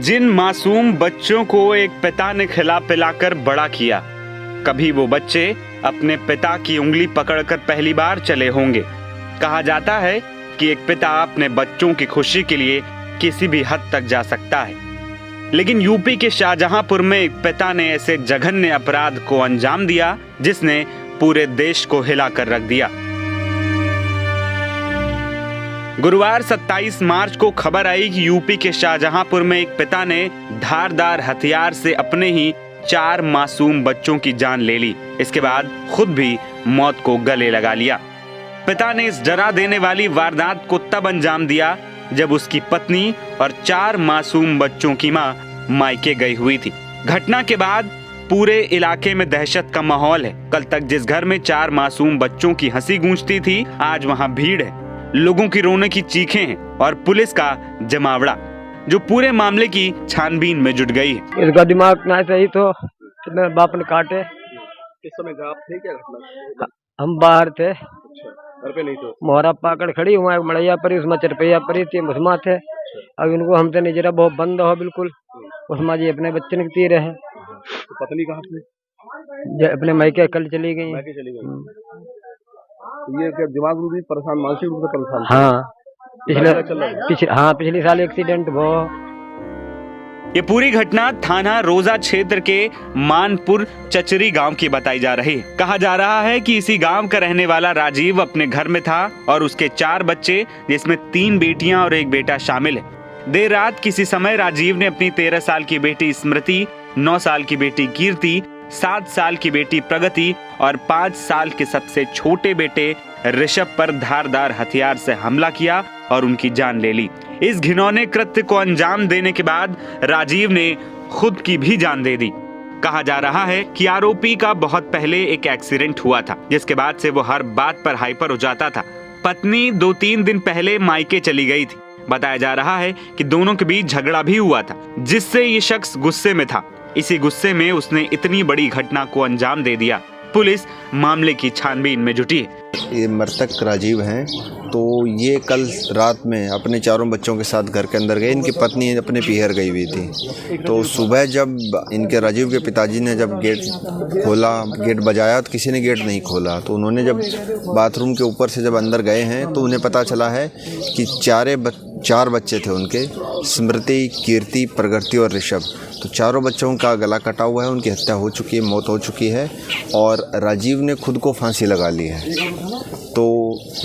जिन मासूम बच्चों को एक पिता ने खिला पिलाकर बड़ा किया, कभी वो बच्चे अपने पिता की उंगली पकड़कर पहली बार चले होंगे। कहा जाता है कि एक पिता अपने बच्चों की खुशी के लिए किसी भी हद तक जा सकता है, लेकिन यूपी के शाहजहांपुर में एक पिता ने ऐसे जघन्य अपराध को अंजाम दिया जिसने पूरे देश को हिलाकर रख दिया। गुरुवार 27 मार्च को खबर आई कि यूपी के शाहजहांपुर में एक पिता ने धारदार हथियार से अपने ही 4 मासूम बच्चों की जान ले ली। इसके बाद खुद भी मौत को गले लगा लिया। पिता ने इस डरा देने वाली वारदात को तब अंजाम दिया जब उसकी पत्नी और 4 मासूम बच्चों की मां मायके गई हुई थी। घटना के बाद पूरे इलाके में दहशत का माहौल है। कल तक जिस घर में 4 मासूम बच्चों की हंसी गूंजती थी, आज वहां भीड़ है, लोगों की रोने की चीखें हैं और पुलिस का जमावड़ा जो पूरे मामले की छानबीन में जुट गई है। इसका दिमाग ना सही तो बाप ने काटे। किस समय आप थे, क्या घटना? हम बाहर थे, घर पे नहीं थे। मोहरा पाकड़ खड़ी हुआ एक मड़ैया परी, उसमें चरपैया परी थी, मुसमा थे। अब इनको हमसे नहीं जरा बहुत बंद हो बिल्कुल। उसमें जी अपने बच्चे निकती रहे। तो पत्नी कहाँ थी? अपने मायके कल चली गई। ये क्या दिमाग रूप से परेशान, मानसिक रूप से परेशान? हाँ, पिछले साल एक्सीडेंट हुआ। ये पूरी घटना थाना रोजा क्षेत्र के मानपुर चचरी गांव की बताई जा रही है। कहा जा रहा है कि इसी गांव का रहने वाला राजीव अपने घर में था और उसके 4 बच्चे, जिसमें 3 बेटियां और 1 बेटा शामिल है। देर रात किसी समय राजीव ने अपनी 13 साल की बेटी स्मृति, 9 साल की बेटी कीर्ति, 7 साल की बेटी प्रगति और 5 साल के सबसे छोटे बेटे ऋषभ पर धारदार हथियार से हमला किया और उनकी जान ले ली। इस घिनौने कृत्य को अंजाम देने के बाद राजीव ने खुद की भी जान दे दी। कहा जा रहा है कि आरोपी का बहुत पहले एक एक्सीडेंट हुआ था, जिसके बाद से वो हर बात पर हाइपर हो जाता था। पत्नी 2-3 दिन पहले मायके चली गई थी। बताया जा रहा है कि दोनों के बीच झगड़ा भी हुआ था, जिससे ये शख्स गुस्से में था। इसी गुस्से में उसने इतनी बड़ी घटना को अंजाम दे दिया। पुलिस मामले की छानबीन में जुटी है। ये मृतक राजीव हैं, तो ये कल रात में अपने 4 बच्चों के साथ घर के अंदर गए। इनकी पत्नी अपने पीहर गई हुई थी। तो सुबह जब इनके राजीव के पिताजी ने जब गेट खोला, गेट बजाया, तो किसी ने गेट नहीं खोला। तो उन्होंने जब बाथरूम के ऊपर से जब अंदर गए हैं तो उन्हें पता चला है कि 4 बच्चे थे उनके, स्मृति, कीर्ति, प्रगति और ऋषभ। तो 4 बच्चों का गला कटा हुआ है, उनकी हत्या हो चुकी है, मौत हो चुकी है और राजीव ने खुद को फांसी लगा ली है। तो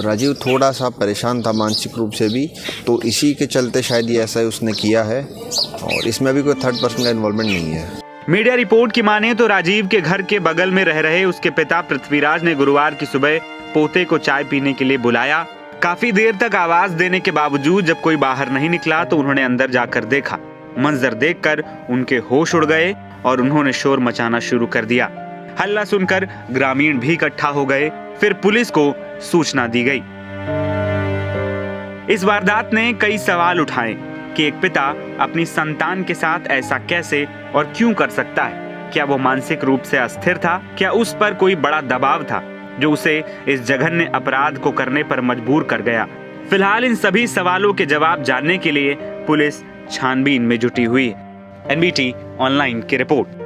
राजीव थोड़ा सा परेशान था मानसिक रूप से भी, तो इसी के चलते शायद ये ऐसा उसने किया है और इसमें अभी कोई थर्ड पर्सन का इन्वॉल्वमेंट नहीं है। मीडिया रिपोर्ट की माने तो राजीव के घर के बगल में रह रहे उसके पिता पृथ्वीराज ने गुरुवार की सुबह पोते को चाय पीने के लिए बुलाया। काफी देर तक आवाज देने के बावजूद जब कोई बाहर नहीं निकला तो उन्होंने अंदर जाकर देखा। मंजर देखकर उनके होश उड़ गए और उन्होंने शोर मचाना शुरू कर दिया। हल्ला सुनकर ग्रामीण भी इकट्ठा हो गए। फिर पुलिस को सूचना दी गई। इस वारदात ने कई सवाल उठाए कि एक पिता अपनी संतान के साथ ऐसा कैसे और क्यों कर सकता है। क्या वो मानसिक रूप से अस्थिर था? क्या उस पर कोई बड़ा दबाव था जो उसे इस जघन्य अपराध को करने पर मजबूर कर गया? फिलहाल इन सभी सवालों के जवाब जानने के लिए पुलिस छानबीन में जुटी हुई है। एनबीटी ऑनलाइन की रिपोर्ट।